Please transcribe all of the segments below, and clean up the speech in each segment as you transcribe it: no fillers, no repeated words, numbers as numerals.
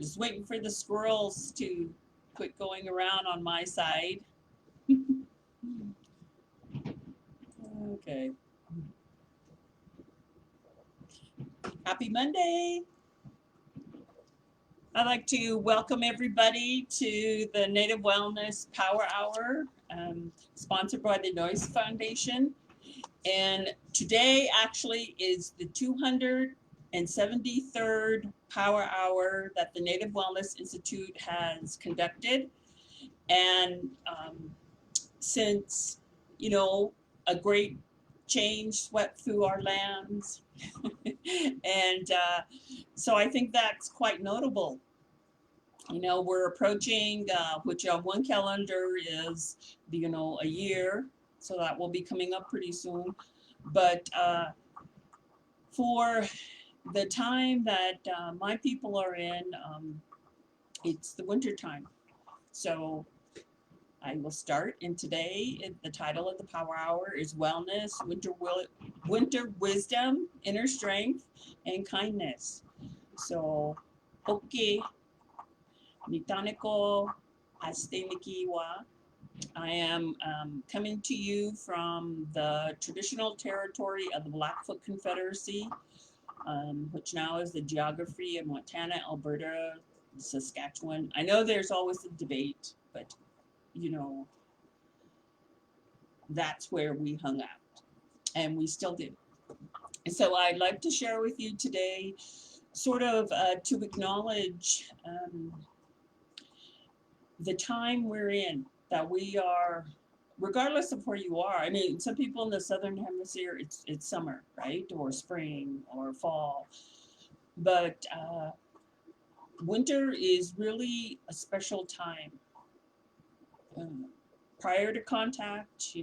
Just waiting for the squirrels to quit going around on my side. Okay. Happy Monday. I'd like to welcome everybody to the Native Wellness Power Hour, sponsored by the Noise Foundation. And today actually is the 273rd Power Hour that the Native Wellness Institute has conducted. And since, a great change swept through our lands, and so I think that's quite notable. We're approaching, which on one calendar is, a year, so that will be coming up pretty soon. But for the time that my people are in, it's the winter time. So I will start, and today the title of the Power Hour is Wellness, Winter Wisdom, Inner Strength, and Kindness. So, okay, Nitaniko Astenikiwa. I am coming to you from the traditional territory of the Blackfoot Confederacy, which now is the geography of Montana, Alberta, Saskatchewan. I know there's always a debate, but that's where we hung out, and we still do. And so I'd like to share with you today, sort of to acknowledge the time we're in, that we are, regardless of where you are. I mean, some people in the southern hemisphere, it's summer, right, or spring or fall, but winter is really a special time. Prior to contact,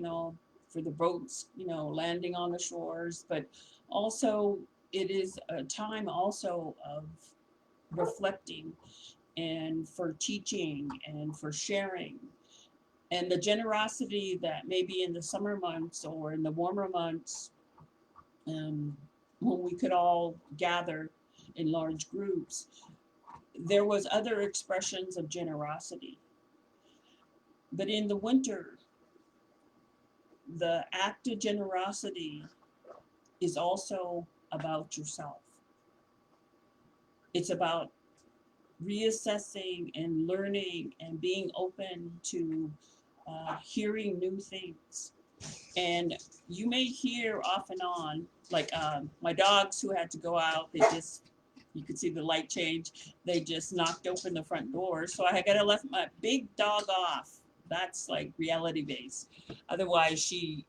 for the boats, landing on the shores, but also it is a time also of reflecting and for teaching and for sharing. And the generosity that maybe in the summer months or in the warmer months, when we could all gather in large groups, there was other expressions of generosity. But in the winter, the act of generosity is also about yourself. It's about reassessing and learning and being open to hearing new things. And you may hear off and on, like my dogs who had to go out, you could see the light change. They just knocked open the front door. So I got to let my big dog off. That's like reality based. Otherwise, she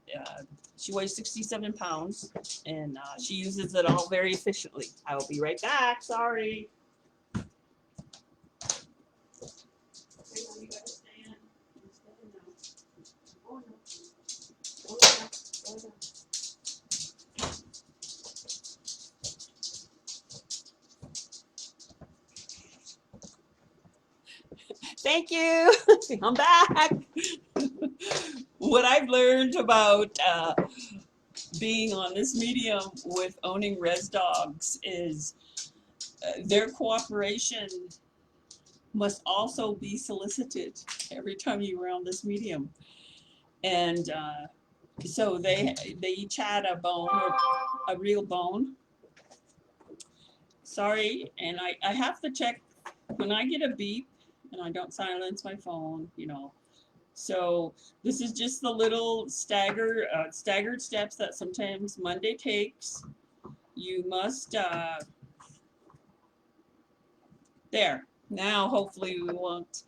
weighs 67 pounds, and she uses it all very efficiently. I will be right back. Sorry. Thank you. I'm back. What I've learned about being on this medium with owning res dogs is their cooperation must also be solicited every time you're on this medium. And so they each had a bone, a real bone. Sorry, and I have to check when I get a beep, and I don't silence my phone, So this is just the little staggered steps that sometimes Monday takes. You must, there. Now hopefully we won't,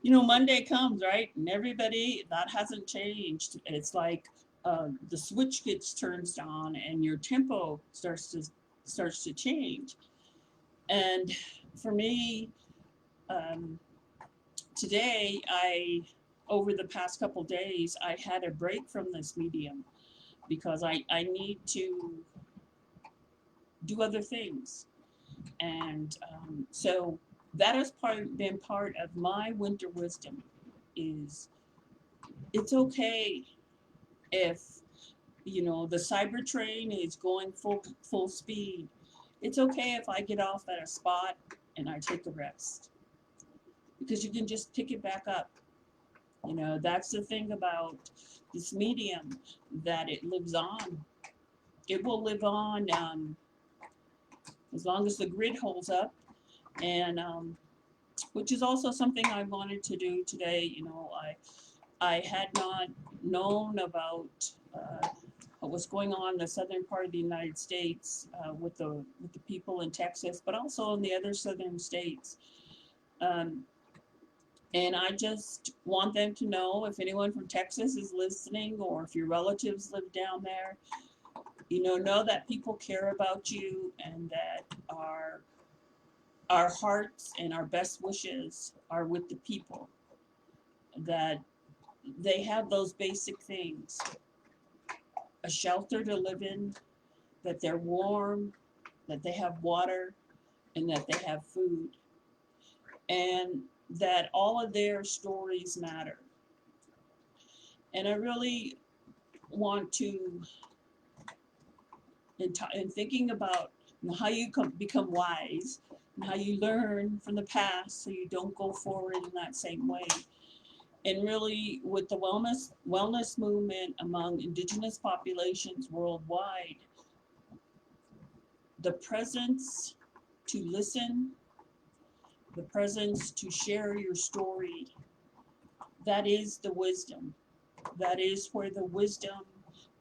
Monday comes, right? And everybody, that hasn't changed. It's like the switch gets turned on and your tempo starts to change. And for me, today, over the past couple days, I had a break from this medium because I need to do other things. And so that has been part of my winter wisdom is it's okay if, the cyber train is going full speed. It's okay if I get off at a spot and I take a rest, because you can just pick it back up. You know, that's the thing about this medium, that it lives on. It will live on as long as the grid holds up, and which is also something I wanted to do today. You know, I had not known about what was going on in the southern part of the United States with the people in Texas, but also in the other southern states. Um, and I just want them to know, if anyone from Texas is listening, or if your relatives live down there, you know that people care about you, and that our hearts and our best wishes are with the people, that they have those basic things: a shelter to live in, that they're warm, that they have water, and that they have food, and that all of their stories matter. And I really want to, in thinking about how you become wise, and how you learn from the past so you don't go forward in that same way. And really, with the wellness movement among indigenous populations worldwide, the presence to listen, the presence to share your story, that is the wisdom. That is where the wisdom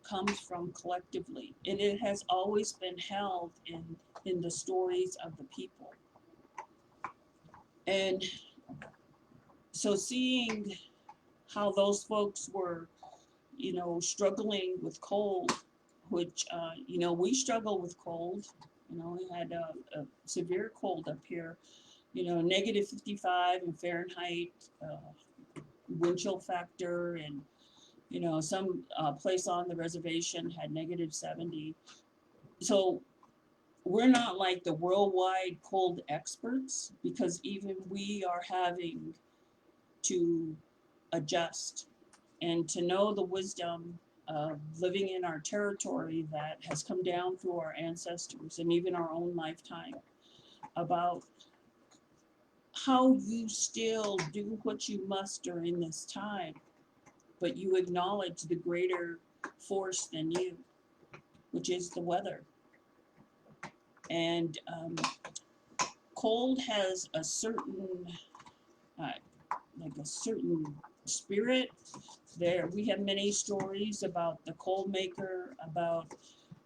comes from collectively. And it has always been held in the stories of the people. And so seeing how those folks were, you know, struggling with cold, which, you know, we struggle with cold. You know, we had a severe cold up here, you know, negative 55 in Fahrenheit, wind chill factor, and, you know, some place on the reservation had negative 70. So we're not like the worldwide cold experts, because even we are having to adjust, and to know the wisdom of living in our territory that has come down through our ancestors and even our own lifetime, about how you still do what you must during this time, but you acknowledge the greater force than you, which is the weather. And cold has a certain, like a certain spirit. There, we have many stories about the cold maker, about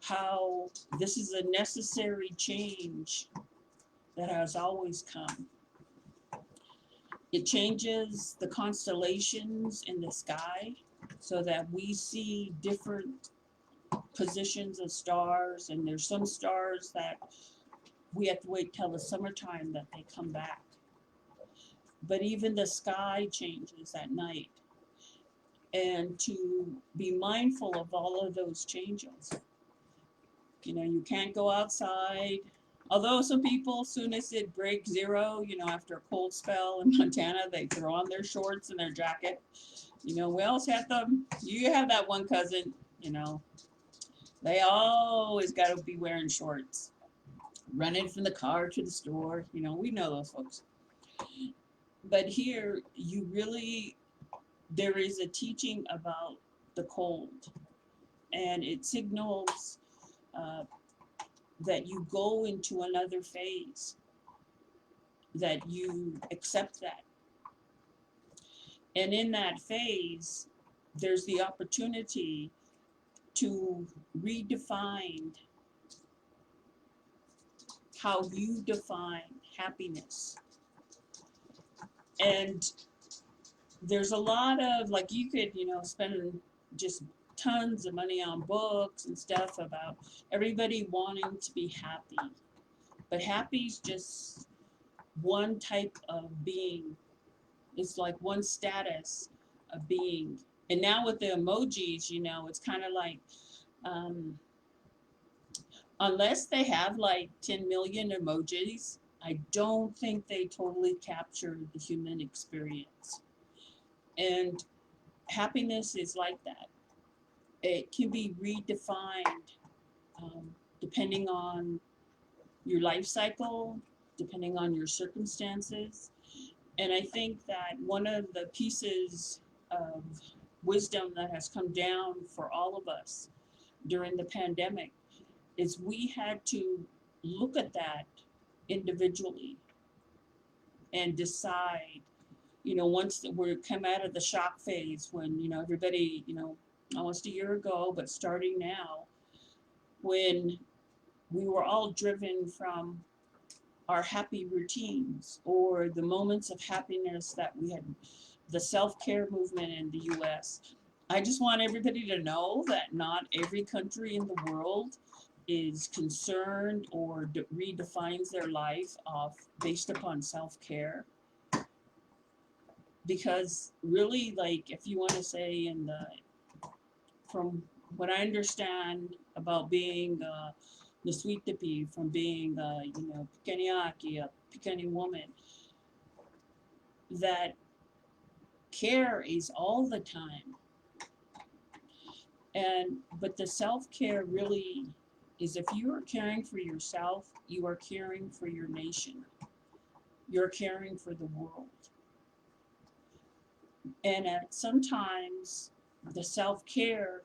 how this is a necessary change that has always come. It changes the constellations in the sky so that we see different positions of stars, and there's some stars that we have to wait till the summertime that they come back. But even the sky changes at night, and to be mindful of all of those changes. You know, you can't go outside. Although some people, as soon as it breaks zero, you know, after a cold spell in Montana, they throw on their shorts and their jacket. You know, we always have them. You have that one cousin, you know, they always got to be wearing shorts, running from the car to the store. You know, we know those folks. But here, you really, there is a teaching about the cold, and it signals that you go into another phase, that you accept that. And in that phase, there's the opportunity to redefine how you define happiness. And there's a lot of, like, you could, you know, spend just tons of money on books and stuff about everybody wanting to be happy. But happy is just one type of being. It's like one status of being. And now with the emojis, you know, it's kind of like, unless they have like 10 million emojis, I don't think they totally capture the human experience. And happiness is like that. It can be redefined depending on your life cycle, depending on your circumstances. And I think that one of the pieces of wisdom that has come down for all of us during the pandemic is we had to look at that individually and decide, once we come out of the shock phase when, everybody, almost a year ago, but starting now, when we were all driven from our happy routines or the moments of happiness that we had, the self-care movement in the US. I just want everybody to know that not every country in the world is concerned or redefines their life based upon self-care. Because really, like, if you want to say from what I understand about being the sweet tippy, from being Pikaniaki, a Pikani woman, that care is all the time. But the self-care really is, if you are caring for yourself, you are caring for your nation. You're caring for the world. And sometimes the self-care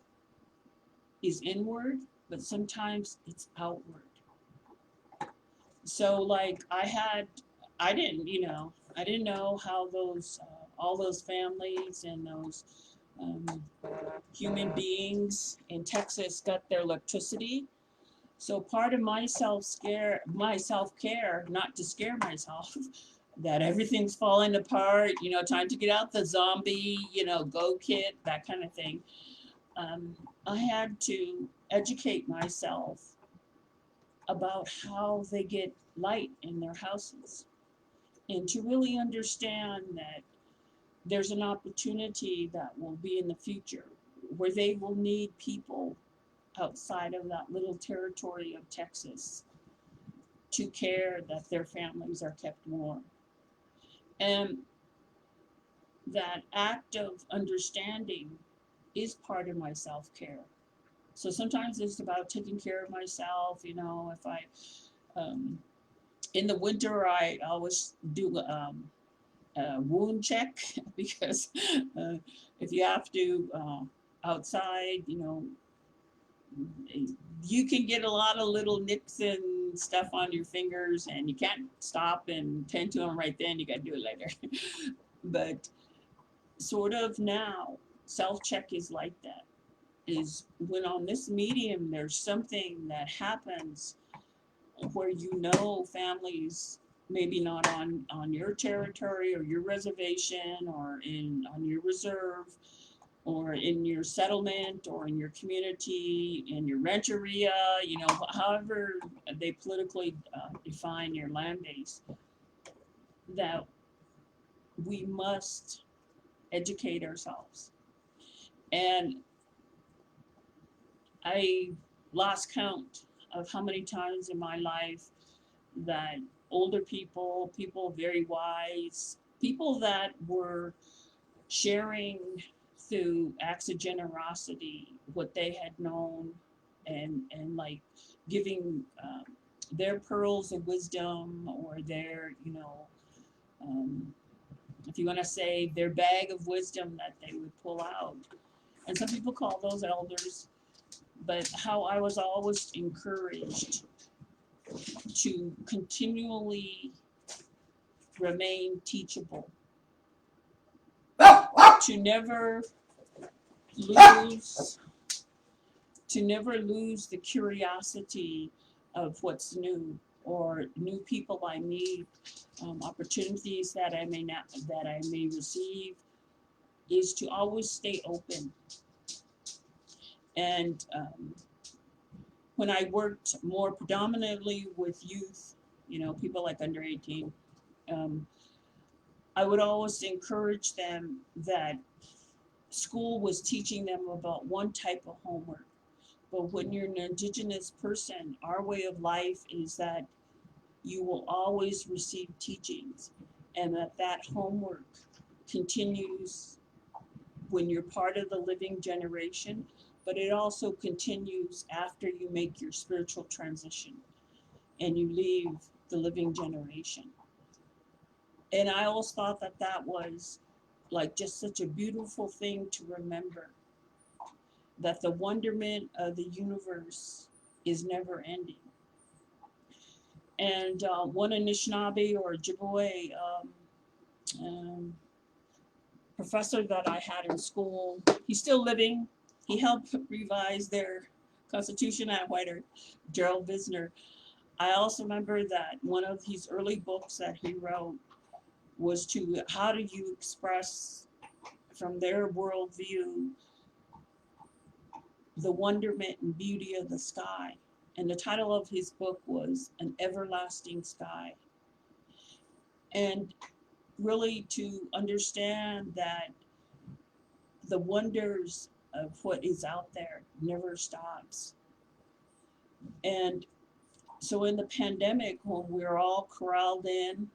is inward, but sometimes it's outward. So like I didn't know how all those families and those human beings in Texas got their electricity. So part of my self-care, not to scare myself, that everything's falling apart, time to get out the zombie, go kit, that kind of thing. I had to educate myself about how they get light in their houses and to really understand that there's an opportunity that will be in the future where they will need people outside of that little territory of Texas to care that their families are kept warm. And that act of understanding is part of my self-care. So sometimes it's about taking care of myself. If I, in the winter, I always do a wound check because if you have to outside, you can get a lot of little nicks and stuff on your fingers, and you can't stop and tend to them right then. You got to do it later. But sort of now, self-check is like that. Is when on this medium, there's something that happens where families maybe not on your territory or your reservation or on your reserve or in your settlement or in your community, in your rancheria, however they politically define your land base, that we must educate ourselves. And I lost count of how many times in my life that older people very wise, people that were sharing through acts of generosity what they had known and like giving their pearls of wisdom or their, if you want to say their bag of wisdom that they would pull out. And some people call those elders, but how I was always encouraged to continually remain teachable, to never lose the curiosity of what's new or new people I meet, opportunities that I may receive, is to always stay open. And when I worked more predominantly with youth, people like under 18, I would always encourage them that school was teaching them about one type of homework. But when you're an Indigenous person, our way of life is that you will always receive teachings, and that homework continues when you're part of the living generation, but it also continues after you make your spiritual transition and you leave the living generation. And I always thought that that was like just such a beautiful thing to remember, that the wonderment of the universe is never ending. And one Anishinaabe or Ojibwe um, professor that I had in school, he's still living. He helped revise their constitution at White Earth, Gerald Visner. I also remember that one of his early books that he wrote was to how do you express from their worldview the wonderment and beauty of the sky. And the title of his book was An Everlasting Sky. And really to understand that the wonders of what is out there never stops. And so in the pandemic, when we're all corralled in,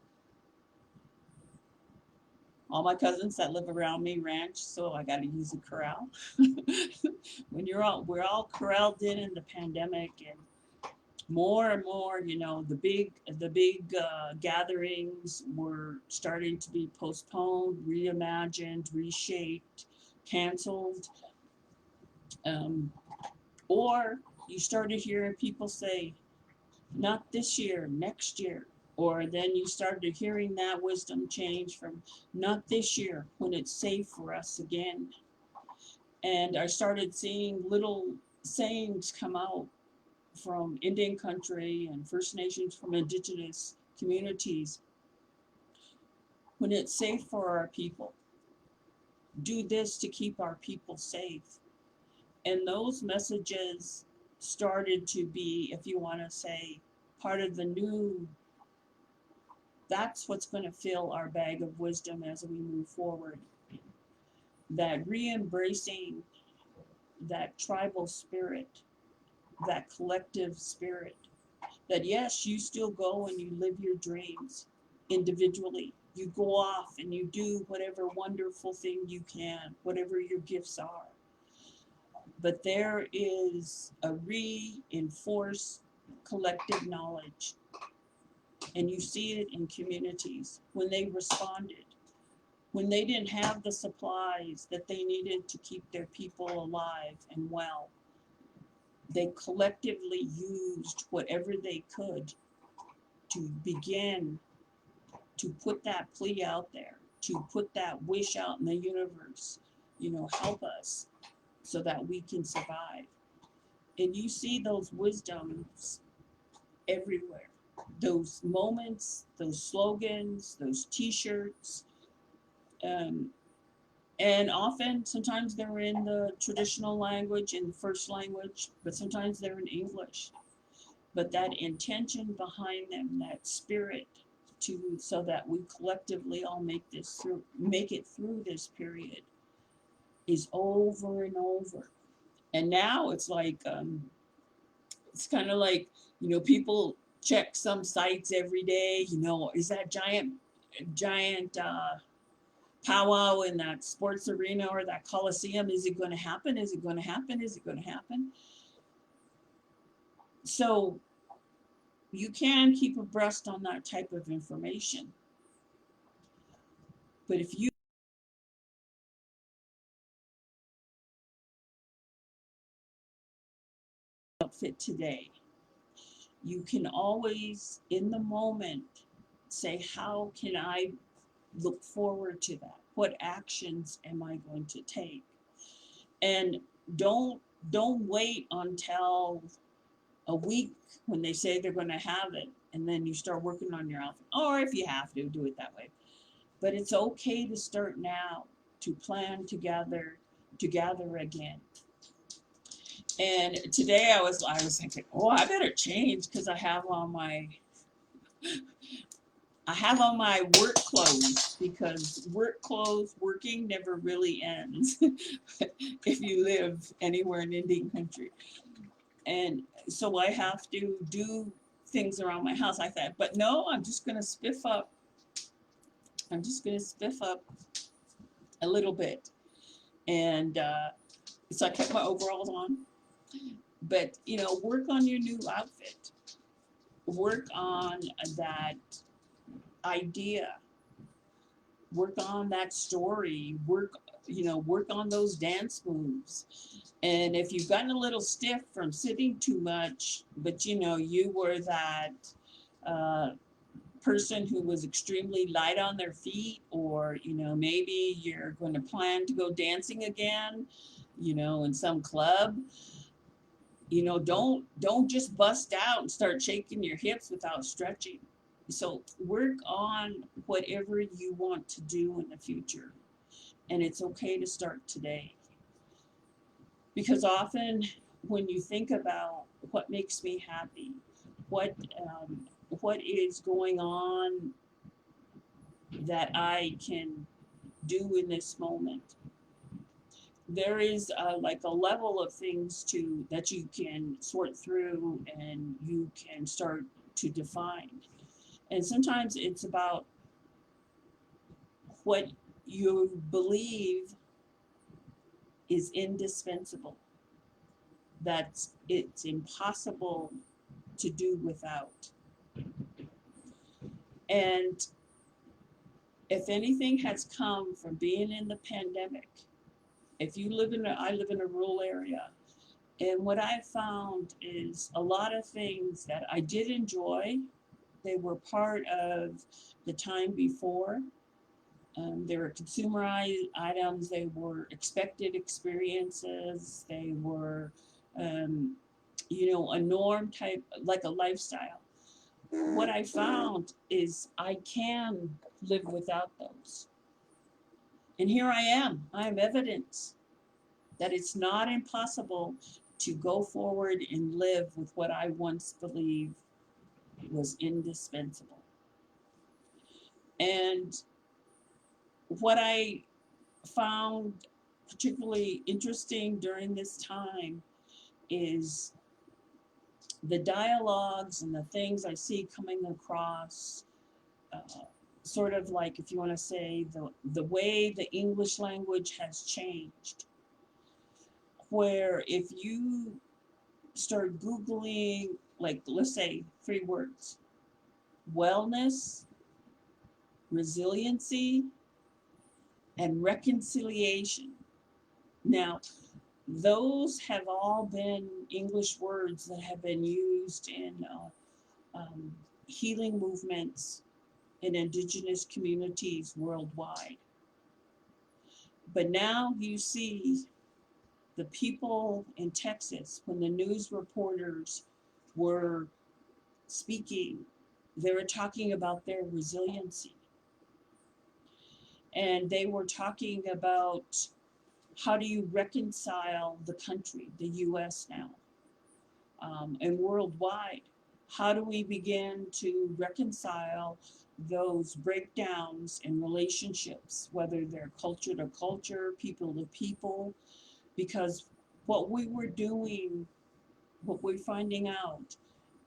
all my cousins that live around me ranch, so I got to use a corral. When we're all corralled in the pandemic, and more and more, the big gatherings were starting to be postponed, reimagined, reshaped, canceled, or you started hearing people say, "Not this year, next year." Or then you started hearing that wisdom change from "not this year, when it's safe for us again." And I started seeing little sayings come out from Indian country and First Nations, from indigenous communities. When it's safe for our people, do this to keep our people safe. And those messages started to be, if you want to say, part of the new, that's what's going to fill our bag of wisdom as we move forward. That re-embracing that tribal spirit, that collective spirit, that yes, you still go and you live your dreams individually. You go off and you do whatever wonderful thing you can, whatever your gifts are. But there is a reinforced collective knowledge. And you see it in communities when they responded, when they didn't have the supplies that they needed to keep their people alive and well. They collectively used whatever they could to begin to put that plea out there, to put that wish out in the universe, help us so that we can survive. And you see those wisdoms everywhere. Those moments, those slogans, those t-shirts, and often, sometimes they're in the traditional language, in the first language, but sometimes they're in English. But that intention behind them, that spirit, so that we collectively all make it through this period, is over and over. And now it's like, it's kind of like, people check some sites every day. Is that giant powwow in that sports arena or that coliseum, is it going to happen? Is it going to happen? Is it going to happen? So you can keep abreast on that type of information. But if you outfit today, you can always, in the moment, say, how can I look forward to that? What actions am I going to take? And don't wait until a week when they say they're going to have it, and then you start working on your outfit. Or if you have to, do it that way. But it's okay to start now, to plan together, to gather again. And today I was thinking, oh, I better change, because I have on my work clothes, because working never really ends if you live anywhere in Indian country. And so I have to do things around my house. I thought, but no, I'm just going to spiff up. I'm just going to spiff up a little bit. And so I kept my overalls on. But, work on your new outfit. work on that idea, work on that story, work on those dance moves. And if you've gotten a little stiff from sitting too much, but you were that uh, person who was extremely light on their feet, or maybe you're going to plan to go dancing again, in some club, don't just bust out and start shaking your hips without stretching. So work on whatever you want to do in the future, and it's okay to start today. Because often when you think about what makes me happy, what what is going on that I can do in this moment, there is like a level of things that you can sort through and you can start to define. And sometimes it's about what you believe is indispensable, that it's impossible to do without. And if anything has come from being in the pandemic, if you I live in a rural area, and what I found is a lot of things that I did enjoy, they were part of the time before. They were consumerized items, they were expected experiences, they were, a norm type, like a lifestyle. What I found is I can live without those. And here I am. I am evidence that it's not impossible to go forward and live with what I once believed was indispensable. And what I found particularly interesting during this time is the dialogues and the things I see coming across, uh, sort of like, if you want to say, the way the English language has changed, where if you start Googling, like, let's say 3 words: wellness, resiliency, and reconciliation. Now, those have all been English words that have been used in healing movements in indigenous communities worldwide. But now you see the people in Texas, when the news reporters were speaking, they were talking about their resiliency. And they were talking about, how do you reconcile the country, the US now, and worldwide? How do we begin to reconcile those breakdowns in relationships, whether they're culture to culture, people to people? Because what we were doing, what we're finding out,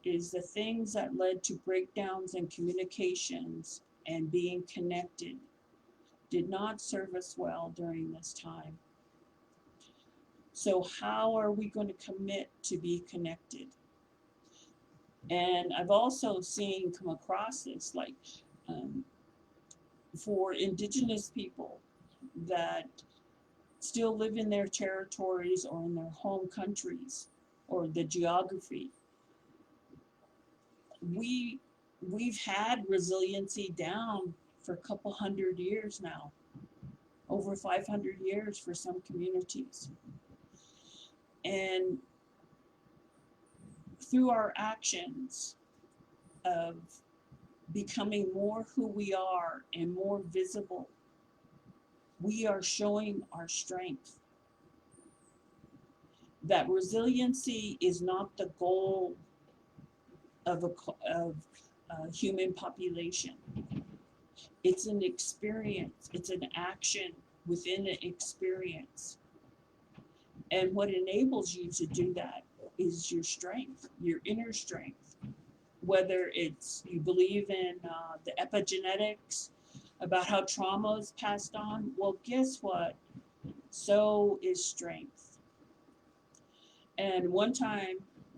is the things that led to breakdowns in communications and being connected did not serve us well during this time. So how are we going to commit to be connected? And I've also seen come across this, like, um, for indigenous people that still live in their territories or in their home countries or the geography, we've had resiliency down for a couple 100 years now, over 500 years for some communities. And through our actions of becoming more who we are and more visible, we are showing our strength. That resiliency is not the goal of a human population. It's an experience. It's an action within an experience. And what enables you to do that is your strength, your inner strength. Whether it's you believe in the epigenetics, about how trauma is passed on, well, guess what? So is strength. And one time,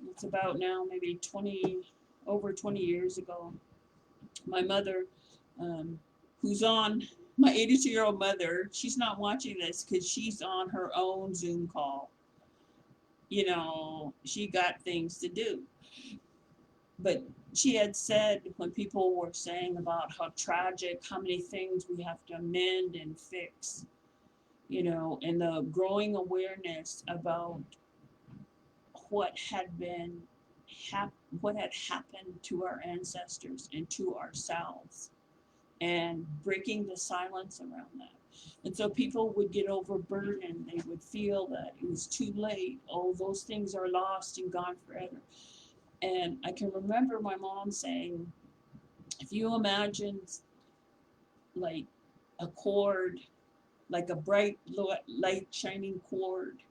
it's about now maybe 20 over 20 years ago. My mother, um, who's on, my 82-year-old mother, she's not watching this because she's on her own Zoom call. You know, she got things to do. But she had said, when people were saying about how tragic, how many things we have to amend and fix, you know, and the growing awareness about what had been what had happened to our ancestors and to ourselves, and breaking the silence around that. And so people would get overburdened. They would feel that it was too late. Oh, those things are lost and gone forever. And I can remember my mom saying, if you imagine like a cord, like a bright light shining cord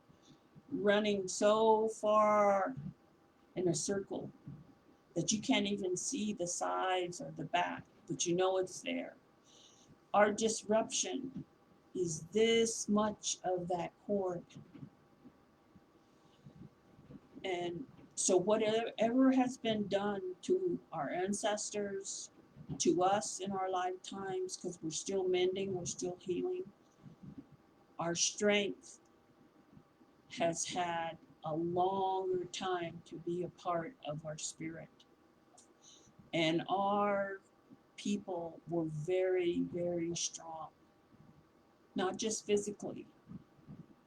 running so far in a circle that you can't even see the sides or the back, but you know it's there. Our disruption is this much of that cord. And so whatever has been done to our ancestors, to us in our lifetimes, because we're still mending, we're still healing, our strength has had a longer time to be a part of our spirit. And our people were very, very strong, not just physically,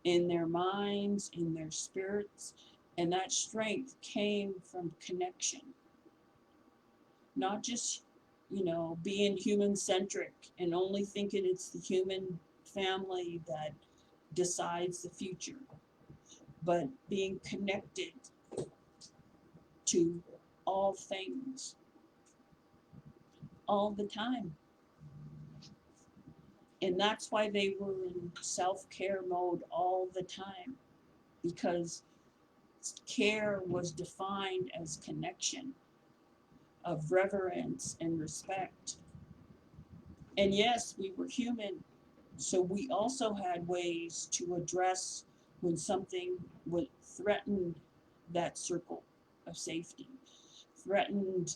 in their minds, in their spirits. And that strength came from connection, not just, you know, being human centric and only thinking it's the human family that decides the future, but being connected to all things all the time. And that's why they were in self-care mode all the time, because care was defined as connection, of reverence and respect. And yes, we were human, so we also had ways to address when something would threaten that circle of safety, threatened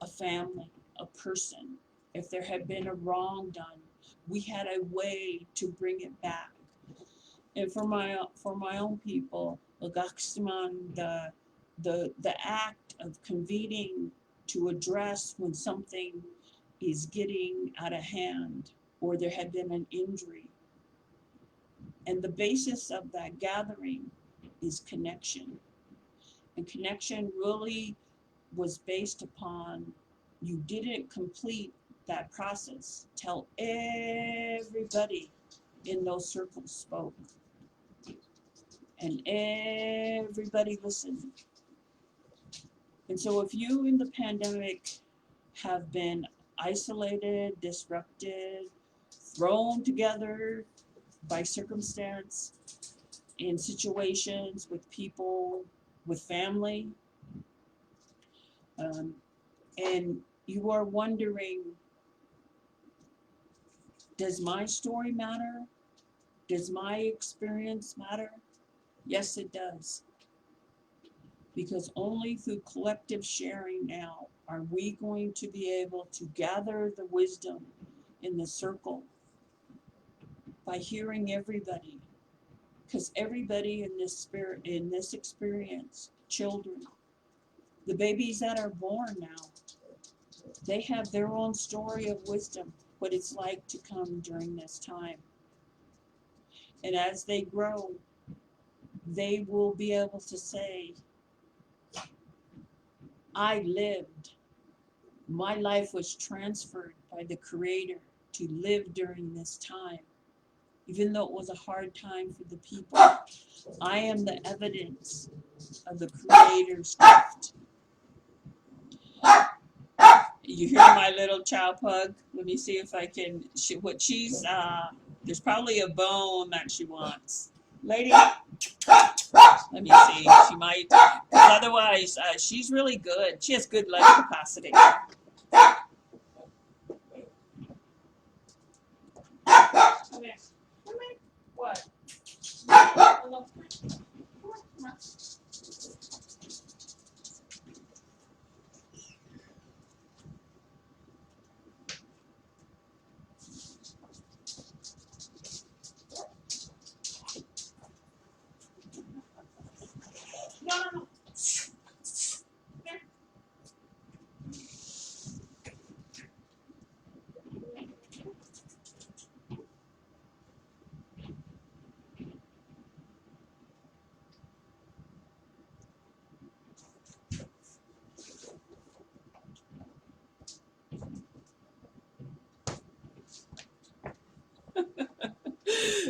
a family, a person. If there had been a wrong done, we had a way to bring it back. And for my own people, the act of convening to address when something is getting out of hand or there had been an injury. And the basis of that gathering is connection. And connection really was based upon, you didn't complete that process till everybody in those circles spoke and everybody listened. And so if you in the pandemic have been isolated, disrupted, thrown together by circumstance, in situations with people, with family, and you are wondering, does my story matter? Does my experience matter? Yes, it does. Because only through collective sharing now are we going to be able to gather the wisdom in the circle by hearing everybody. Because everybody in this spirit, in this experience, children, the babies that are born now, they have their own story of wisdom, what it's like to come during this time. And as they grow, they will be able to say, I lived. My life was transferred by the Creator to live during this time. Even though it was a hard time for the people, I am the evidence of the Creator's gift. You hear my little chow pug? Let me see if I can, there's probably a bone that she wants. Lady, let me see, she might, because otherwise, she's really good. She has good lung capacity. Come here. Come here. What? no. Here.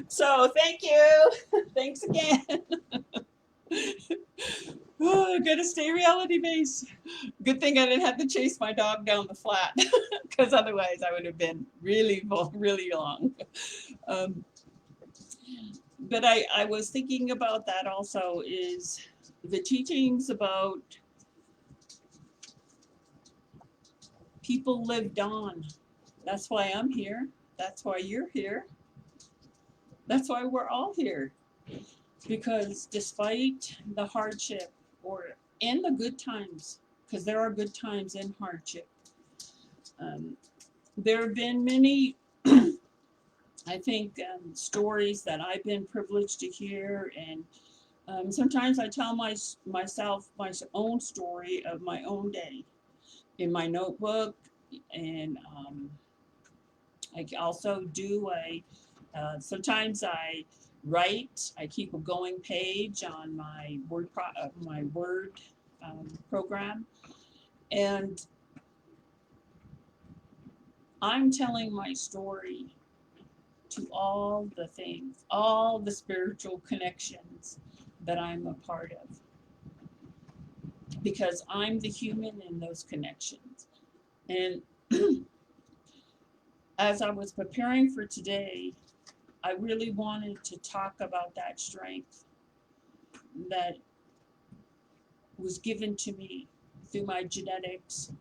So thank you. Thanks again. Oh, gotta stay reality based. Good thing I didn't have to chase my dog down the flat, because otherwise I would have been really long. Um, but I was thinking about that also, is the teachings about people lived on. That's why I'm here. That's why you're here. That's why we're all here. Because despite the hardship, or and the good times, because there are good times in hardship, um, there have been many, I think, stories that I've been privileged to hear, and sometimes I tell myself my own story of my own day in my notebook, and I also do sometimes I write. I keep a going page on my Word program, and I'm telling my story to all the things, all the spiritual connections that I'm a part of, because I'm the human in those connections. And as I was preparing for today, I really wanted to talk about that strength that was given to me through my genetics,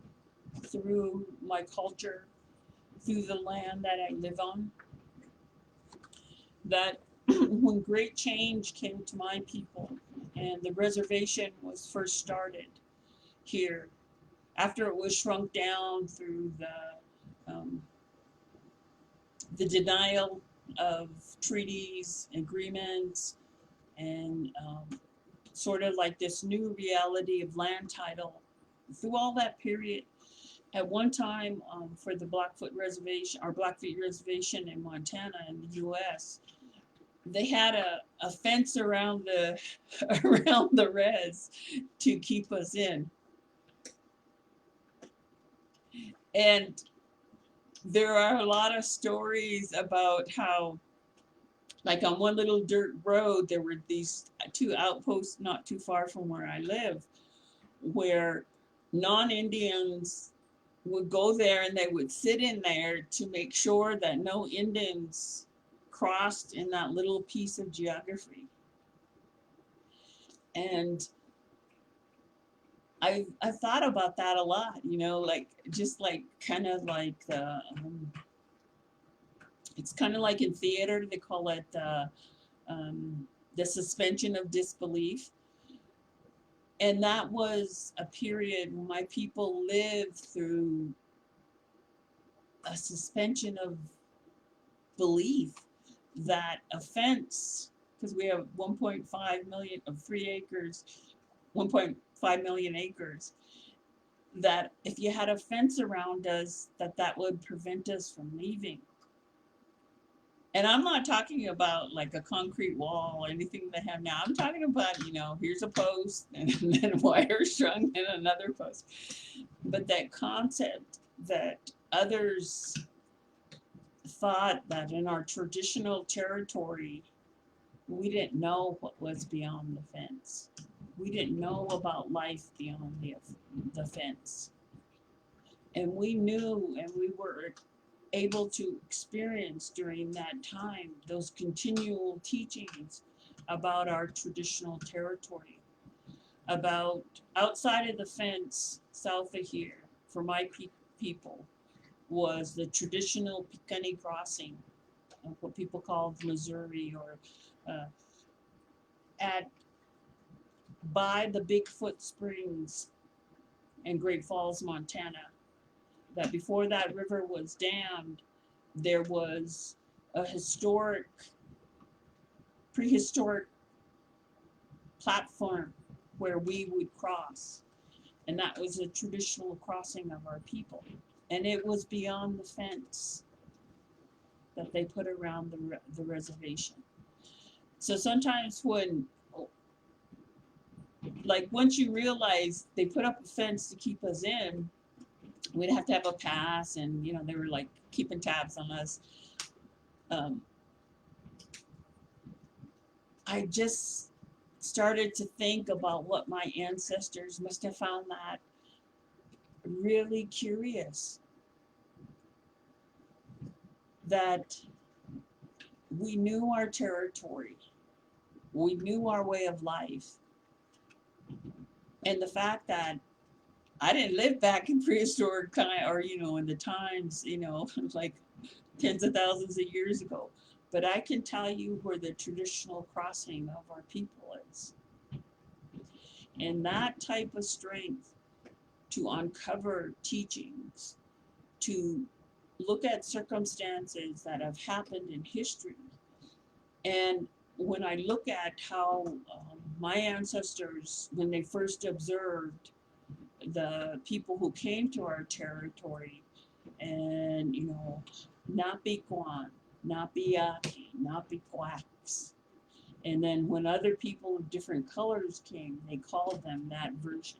through my culture, through the land that I live on. That when great change came to my people and the reservation was first started here, after it was shrunk down through the denial of treaties, agreements, and sort of like this new reality of land title, through all that period, at one time, for the Blackfoot Reservation, or Blackfeet Reservation in Montana in the U.S., they had a fence around the around the res to keep us in. And there are a lot of stories about how, like on one little dirt road, there were these two outposts not too far from where I live, where non-Indians would go there and they would sit in there to make sure that no Indians crossed in that little piece of geography. And I thought about that a lot, like just like kind of like it's kind of like in theater they call it the suspension of disbelief. And that was a period when my people lived through a suspension of belief that a fence, because we have 1.5 million of 3 acres, 1.5 million acres, that if you had a fence around us, that would prevent us from leaving. And I'm not talking about like a concrete wall or anything they have now. I'm talking about, here's a post and then wire strung in another post. But that concept that others thought that in our traditional territory, we didn't know what was beyond the fence. We didn't know about life beyond the fence. And we knew, and we were able to experience during that time those continual teachings about our traditional territory, about outside of the fence, south of here, for my people, was the traditional Picanni crossing, what people called Missouri, or uh, at by the Bigfoot Springs in Great Falls, Montana. That before that river was dammed, there was a prehistoric platform where we would cross. And that was a traditional crossing of our people. And it was beyond the fence that they put around the reservation. So sometimes when, like, once you realize they put up a fence to keep us in, we'd have to have a pass, and they were like keeping tabs on us. Um, I just started to think about what my ancestors must have found that really curious, that we knew our territory, we knew our way of life, and the fact that I didn't live back in prehistoric time, or in the times, like tens of thousands of years ago, but I can tell you where the traditional crossing of our people is. And that type of strength to uncover teachings, to look at circumstances that have happened in history. And when I look at how my ancestors, when they first observed the people who came to our territory, and Napikwan, Napiaki, Napiquax, and then when other people of different colors came, they called them that version.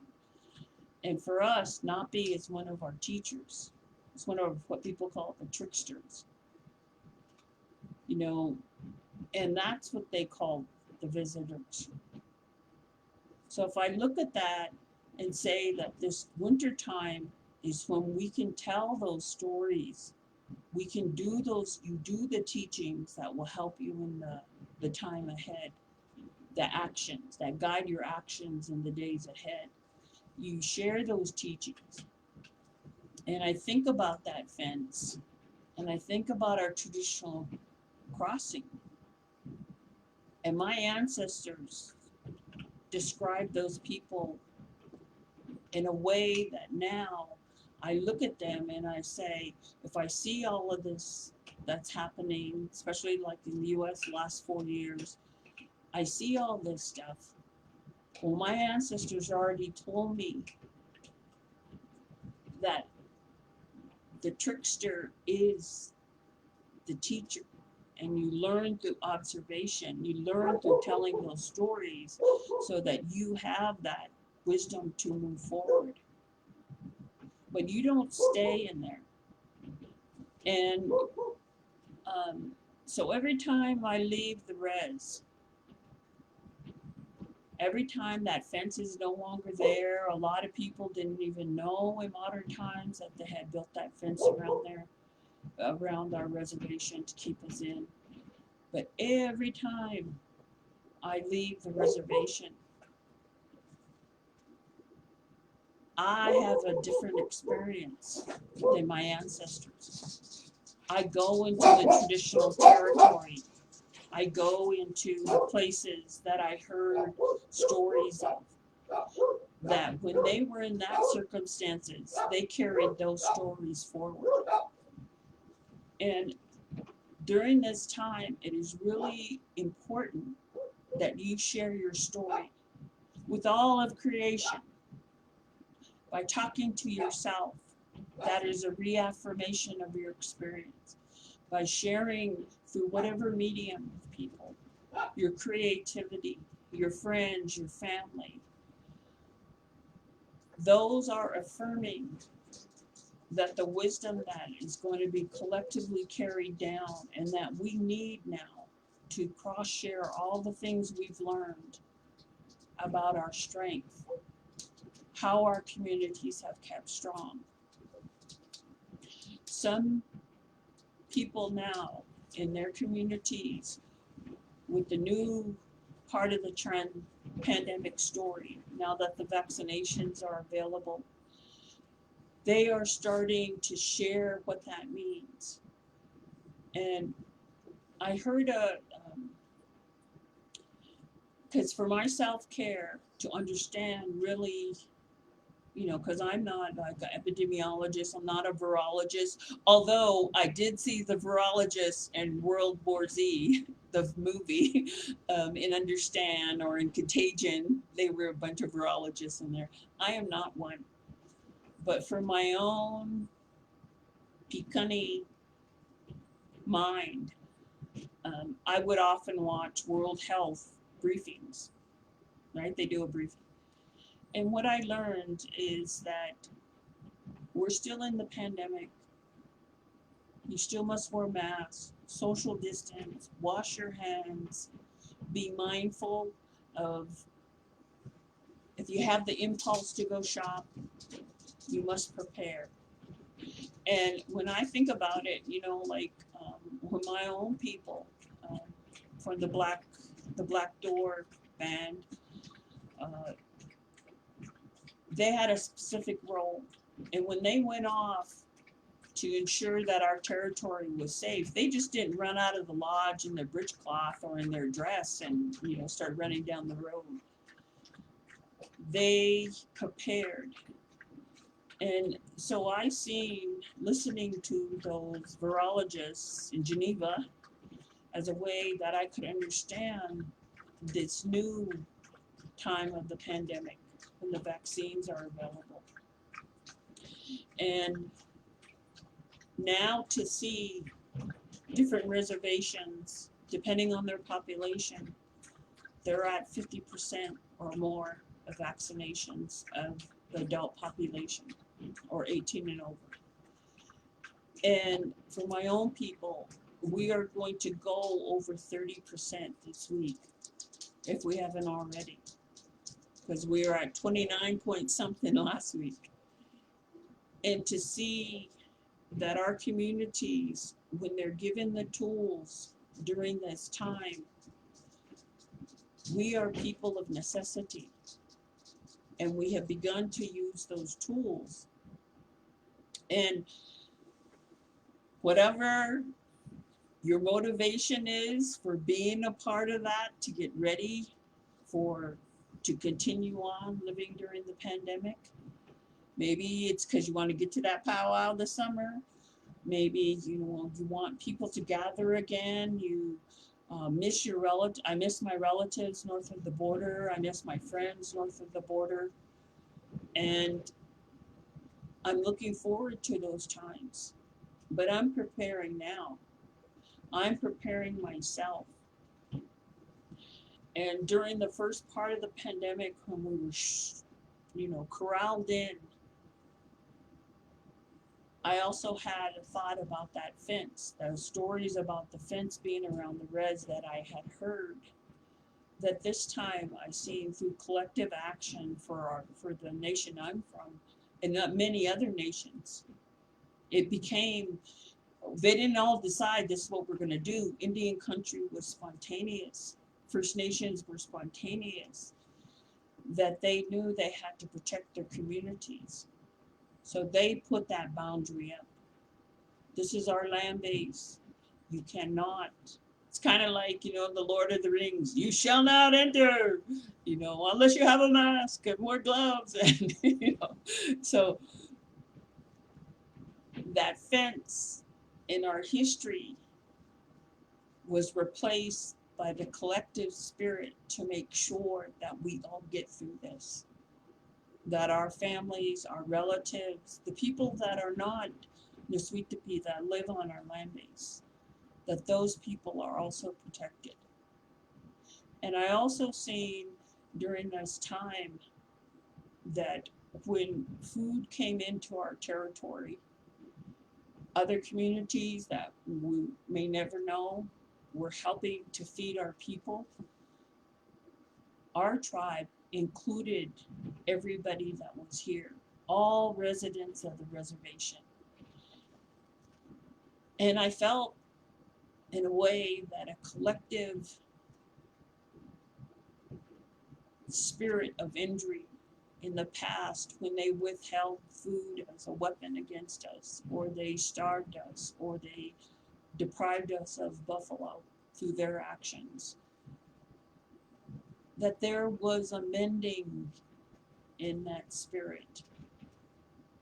And for us, Napi is one of our teachers. It's one of what people call the tricksters. And that's what they call the visitors. So if I look at that and say that this winter time is when we can tell those stories, we can do you do the teachings that will help you in the time ahead, the actions that guide your actions in the days ahead. You share those teachings. And I think about that fence, and I think about our traditional crossing. And my ancestors described those people in a way that now I look at them and I say, if I see all of this that's happening, especially like in the US the last 4 years, I see all this stuff. Well, my ancestors already told me that the trickster is the teacher. And you learn through observation, you learn through telling those stories so that you have that wisdom to move forward. But you don't stay in there. And so every time I leave the res, every time that fence is no longer there, a lot of people didn't even know in modern times that they had built that fence around our reservation to keep us in. But every time I leave the reservation, I have a different experience than my ancestors. I go into the traditional territory. I go into the places that I heard stories of, that when they were in that circumstances, they carried those stories forward. And during this time, it is really important that you share your story with all of creation by talking to yourself. That is a reaffirmation of your experience. By sharing through whatever medium with people, your creativity, your friends, your family, those are affirming that the wisdom that is going to be collectively carried down, and that we need now to cross-share all the things we've learned about our strength, how our communities have kept strong. Some people now in their communities, with the new part of the pandemic story, now that the vaccinations are available, they are starting to share what that means. And I heard because for my self-care, to understand really because I'm not like an epidemiologist, I'm not a virologist, although I did see the virologist in World War Z, the movie, in Understand or in Contagion. They were a bunch of virologists in there. I am not one. But for my own picanny mind, I would often watch World Health briefings, right? They do a briefing. And what I learned is that we're still in the pandemic. You still must wear masks, social distance, wash your hands, be mindful of if you have the impulse to go shop, you must prepare. And when I think about it, like with my own people, um, for the Black Door band, uh, they had a specific role. And when they went off to ensure that our territory was safe, they just didn't run out of the lodge in their breechcloth or in their dress and start running down the road. They prepared. And so I seen listening to those virologists in Geneva as a way that I could understand this new time of the pandemic when the vaccines are available. And now to see different reservations, depending on their population, they're at 50% or more of vaccinations of the adult population, or 18 and over. And for my own people, we are going to go over 30% this week, if we haven't already, because we were at 29 point something last week. And to see that our communities, when they're given the tools during this time, we are people of necessity, and we have begun to use those tools. And whatever your motivation is for being a part of that, to get ready to continue on living during the pandemic, maybe it's because you want to get to that powwow this summer. Maybe you want people to gather again. You miss your relative. I miss my relatives north of the border. I miss my friends north of the border. And I'm looking forward to those times. But I'm preparing now. I'm preparing myself. And during the first part of the pandemic, when we were, corralled in, I also had a thought about that fence. Those stories about the fence being around the res that I had heard. That this time I seen through collective action for the nation I'm from, and not many other nations. It became, they didn't all decide this is what we're going to do. Indian country was spontaneous. First Nations were spontaneous. That they knew they had to protect their communities. So they put that boundary up. This is our land base. You cannot. It's kind of like, the Lord of the Rings. You shall not enter, unless you have a mask and wear gloves. And, so that fence in our history was replaced by the collective spirit to make sure that we all get through this. That our families, our relatives, the people that are not Niswitipi, that live on our land base, that those people are also protected. And I also seen during this time that when food came into our territory, other communities that we may never know were helping to feed our people. Our tribe included everybody that was here, all residents of the reservation. And I felt, in a way, that a collective spirit of injury in the past, when they withheld food as a weapon against us, or they starved us, or they deprived us of buffalo through their actions, that there was a mending in that spirit.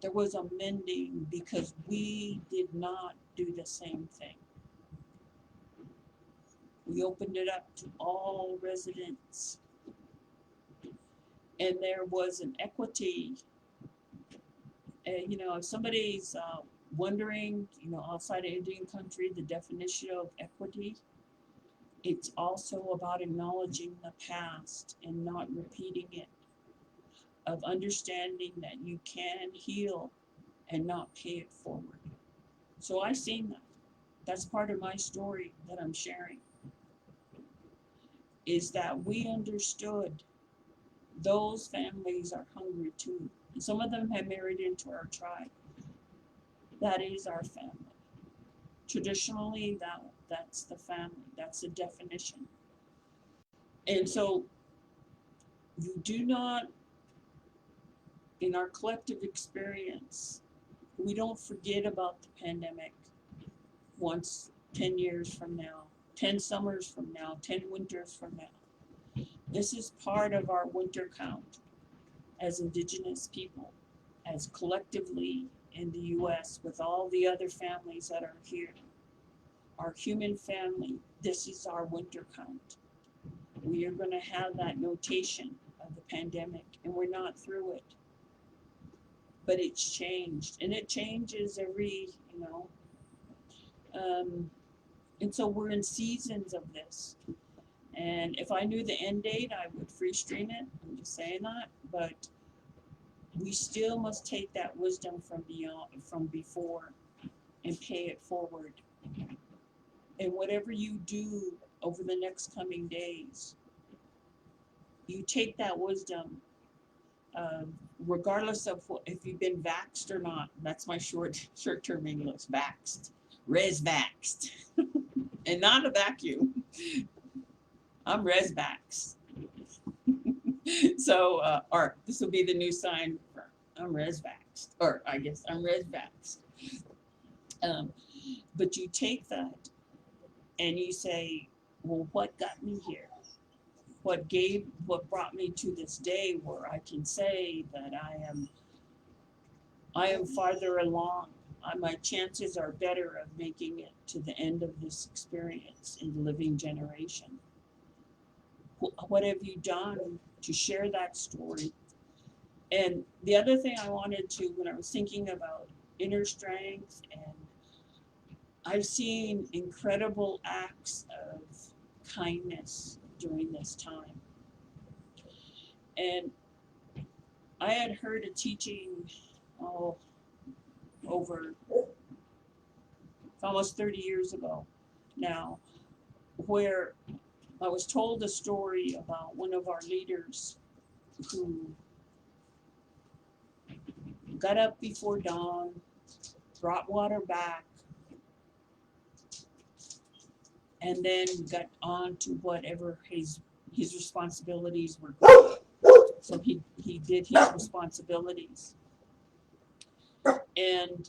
there was a mending because we did not do the same thing. We opened it up to all residents, and there was an equity. If somebody's wondering, outside of Indian country, the definition of equity, it's also about acknowledging the past and not repeating it, of understanding that you can heal and not pay it forward. So I've seen that. That's part of my story that I'm sharing, is that we understood those families are hungry too. And some of them have married into our tribe. That is our family. Traditionally, that's the family. That's the definition. And so you do not, in our collective experience, we don't forget about the pandemic once 10 years from now, 10 summers from now, 10 winters from now. This is part of our winter count as Indigenous people, as collectively in the US with all the other families that are here. Our human family, this is our winter count. We are going to have that notation of the pandemic, and we're not through it. But it's changed, and it changes every, and so we're in seasons of this. And if I knew the end date, I would free stream it. I'm just saying that. But we still must take that wisdom from before, and pay it forward. And whatever you do over the next coming days, you take that wisdom, regardless of if you've been vaxxed or not. That's my short-term English. Vaxxed, res-vaxxed, and not a vacuum. I'm res-vaxxed. So, or this will be the new sign for I'm res-vaxxed, or I guess I'm res-vaxxed. But you take that and you say, well, what got me here? What brought me to this day where I can say that I am farther along. My chances are better of making it to the end of this experience in the living generation. What have you done to share that story? And the other thing I wanted to, when I was thinking about inner strength, and I've seen incredible acts of kindness during this time. And I had heard a teaching, over almost 30 years ago now, where I was told a story about one of our leaders who got up before dawn, brought water back, and then got on to whatever his responsibilities were. So he did his responsibilities. And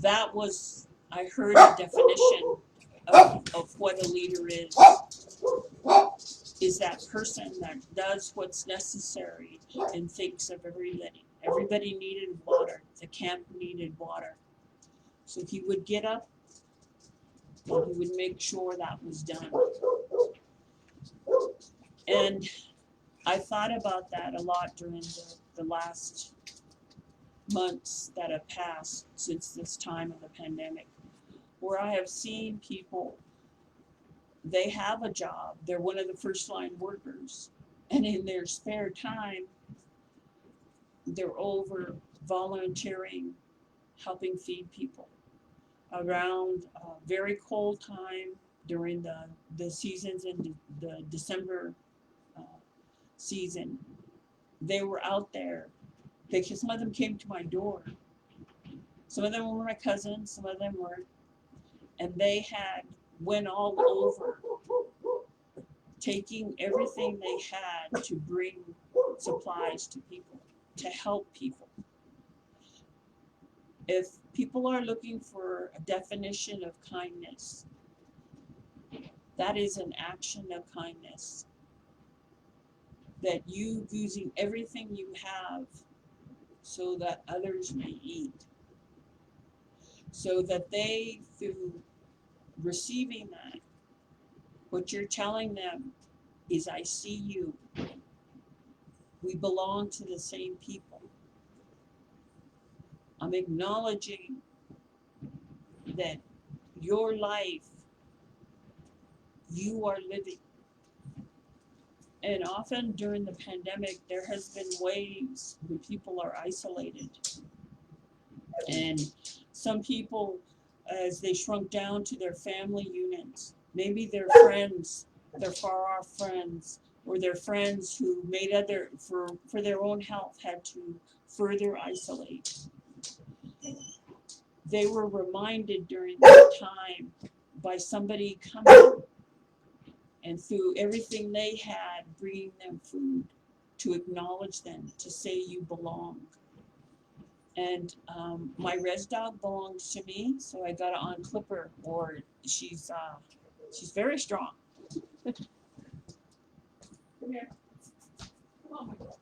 that was, I heard a definition of what a leader is that person that does what's necessary and thinks of everybody. Everybody needed water. The camp needed water. So he would get up and he would make sure that was done. And I thought about that a lot during the last months that have passed since this time of the pandemic, where I have seen people, they have a job, they're one of the first line workers, and in their spare time, they're over volunteering, helping feed people. Around a very cold time during the seasons in the December season, they were out there. Some of them came to my door. Some of them were my cousins, some of them were, and they went all over, taking everything they had to bring supplies to people, to help people. If people are looking for a definition of kindness, that is an action of kindness. That you, using everything you have, so that others may eat, so that they, through receiving that, what you're telling them is, I see you. We belong to the same people. I'm acknowledging that your life, you are living. And often during the pandemic, there has been waves where people are isolated. And some people, as they shrunk down to their family units, maybe their friends, their far off friends, or their friends who made other, for their own health, had to further isolate. They were reminded during that time by somebody coming and through everything they had, bringing them food, to acknowledge them, to say you belong. And my res dog belongs to me, so I got to unclip her, or she's very strong. Come here. Come on, my girl.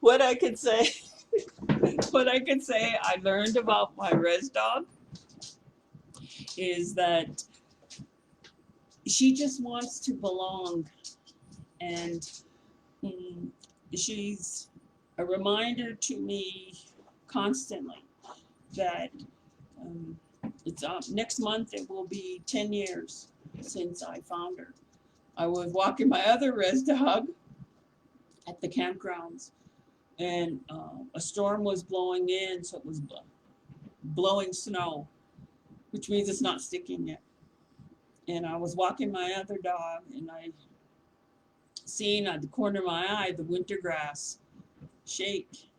What I could say, I learned about my res dog is that she just wants to belong, and she's a reminder to me constantly that it's next month it will be 10 years since I found her. I was walking my other res dog at the campgrounds, and a storm was blowing in, so it was blowing snow, which means it's not sticking yet. And I was walking my other dog, and I seen at the corner of my eye the winter grass shake,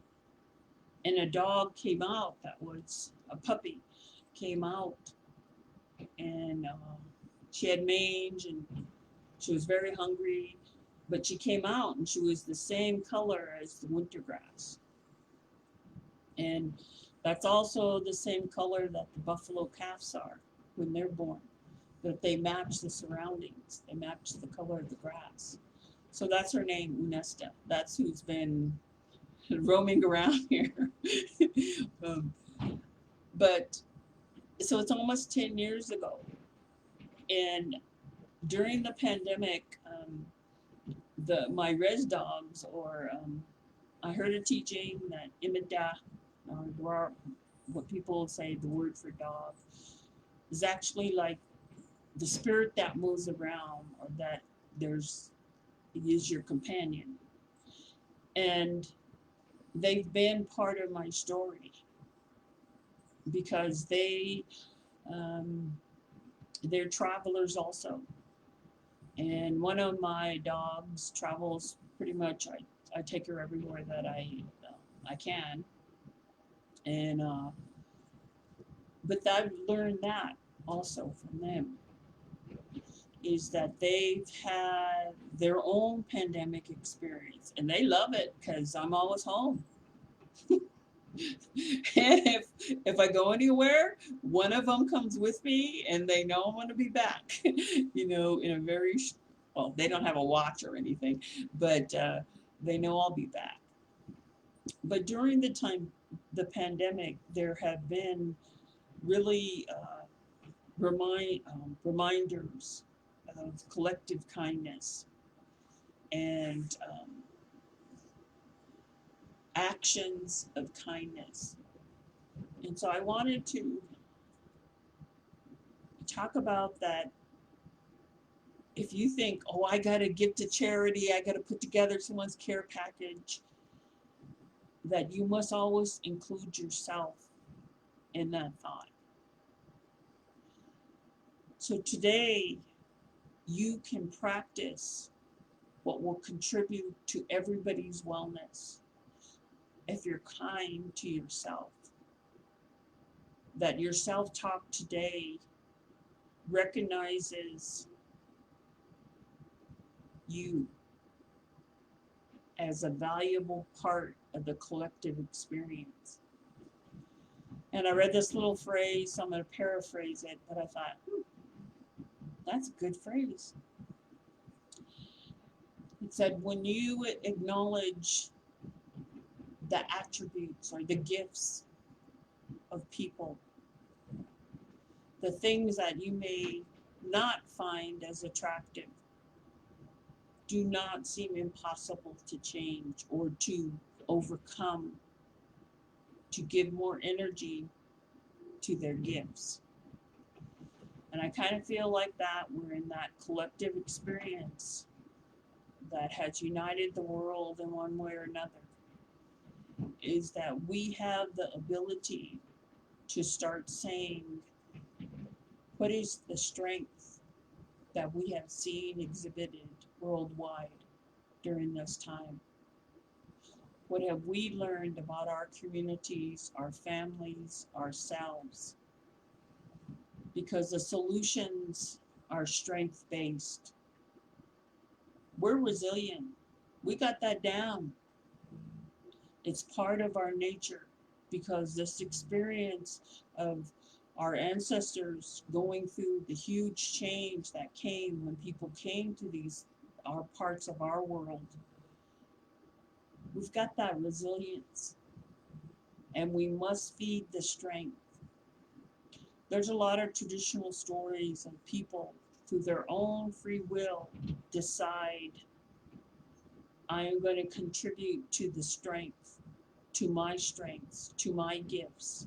and a dog came out that was a puppy, came out, and she had mange, and she was very hungry, but she came out and she was the same color as the winter grass. And that's also the same color that the buffalo calves are when they're born, that they match the surroundings, they match the color of the grass. So that's her name, Unesta. That's who's been roaming around here. But so it's almost 10 years ago. And during the pandemic, my res dogs, or I heard a teaching that imida, or what people say the word for dog, is actually like the spirit that moves around, or that is your companion. And they've been part of my story because they're travelers also. And one of my dogs travels pretty much. I take her everywhere that I can. And but I've learned that also from them, is that they've had their own pandemic experience, and they love it because I'm always home. And if I go anywhere, one of them comes with me, and they know I'm going to be back. In a very well, they don't have a watch or anything, but they know I'll be back. But during the pandemic, there have been really reminders of collective kindness and actions of kindness. And so I wanted to talk about that. If you think, oh, I got to give to charity, I got to put together someone's care package, that you must always include yourself in that thought. So today, you can practice what will contribute to everybody's wellness if you're kind to yourself. That your self-talk today recognizes you as a valuable part of the collective experience. And I read this little phrase, so I'm going to paraphrase it, but I thought, that's a good phrase. It said, when you acknowledge the attributes or the gifts of people, the things that you may not find as attractive do not seem impossible to change or to overcome, to give more energy to their gifts. And I kind of feel like that we're in that collective experience that has united the world in one way or another, is that we have the ability to start saying, what is the strength that we have seen exhibited worldwide during this time? What have we learned about our communities, our families, ourselves? Because the solutions are strength-based. We're resilient. We got that down. It's part of our nature, because this experience of our ancestors going through the huge change that came when people came to these our parts of our world, we've got that resilience, and we must feed the strength. There's a lot of traditional stories of people through their own free will decide, I am going to contribute to the strength, to my strengths, to my gifts,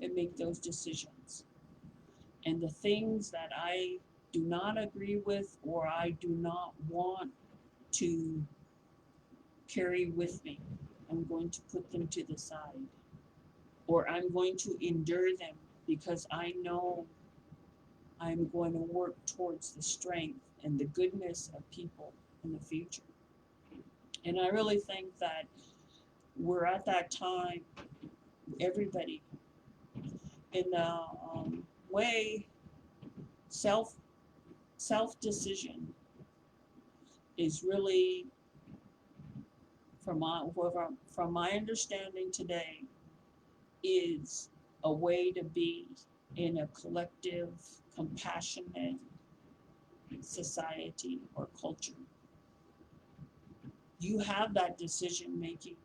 and make those decisions. And the things that I do not agree with or I do not want to carry with me, I'm going to put them to the side, or I'm going to endure them, because I know I'm going to work towards the strength and the goodness of people in the future. And I really think that we're at that time, everybody, in the way self-decision is really, from my understanding today, is a way to be in a collective, compassionate society or culture. You have that decision making.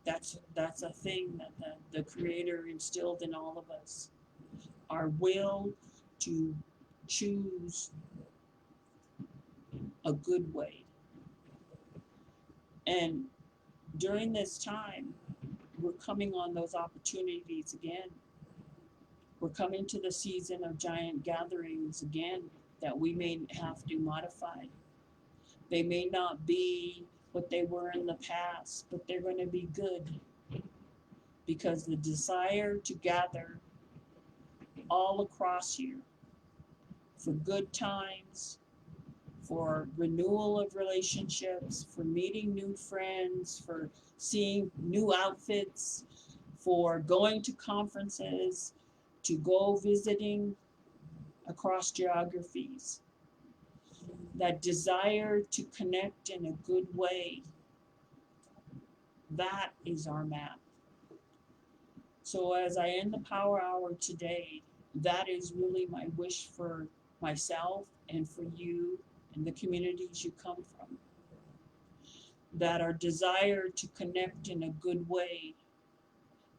That's a thing that the Creator instilled in all of us. Our will to choose a good way. And during this time, we're coming on those opportunities again. We're coming to the season of giant gatherings again that we may have to modify. They may not be what they were in the past, but they're going to be good, because the desire to gather all across here for good times, for renewal of relationships, for meeting new friends, for seeing new outfits, for going to conferences, to go visiting across geographies. That desire to connect in a good way, that is our map. So as I end the Power Hour today, that is really my wish for myself and for you and the communities you come from. That our desire to connect in a good way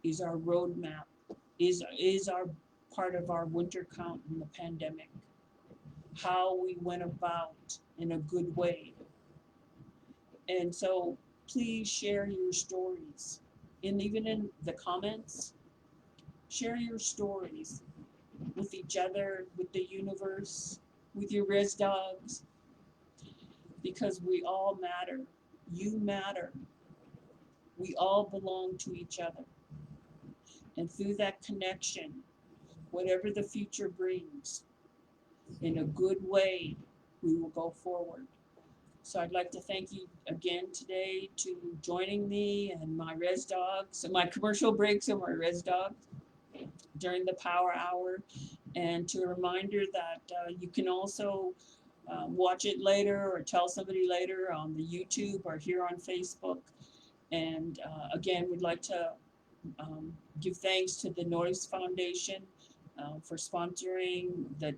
is our roadmap, is our part of our winter count in the pandemic. How we went about in a good way. And so please share your stories. And even in the comments, share your stories with each other, with the universe, with your res dogs, because we all matter. You matter. We all belong to each other. And through that connection, whatever the future brings, in a good way, we will go forward. So I'd like to thank you again today to joining me and my res dogs, and my commercial breaks and my res dogs during the Power Hour. And to a reminder that you can also watch it later or tell somebody later on the YouTube or here on Facebook. And again, we'd like to give thanks to the Noise Foundation for sponsoring the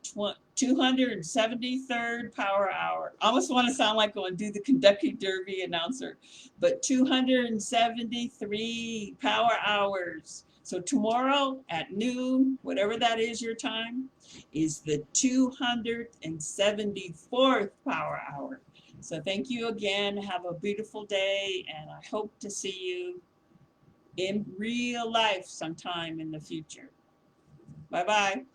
273rd Power Hour. I almost want to sound like I'm going to do the Kentucky Derby announcer, but 273 Power Hours. So tomorrow at noon, whatever that is your time, is the 274th Power Hour. So thank you again. Have a beautiful day, and I hope to see you in real life sometime in the future. Bye-bye.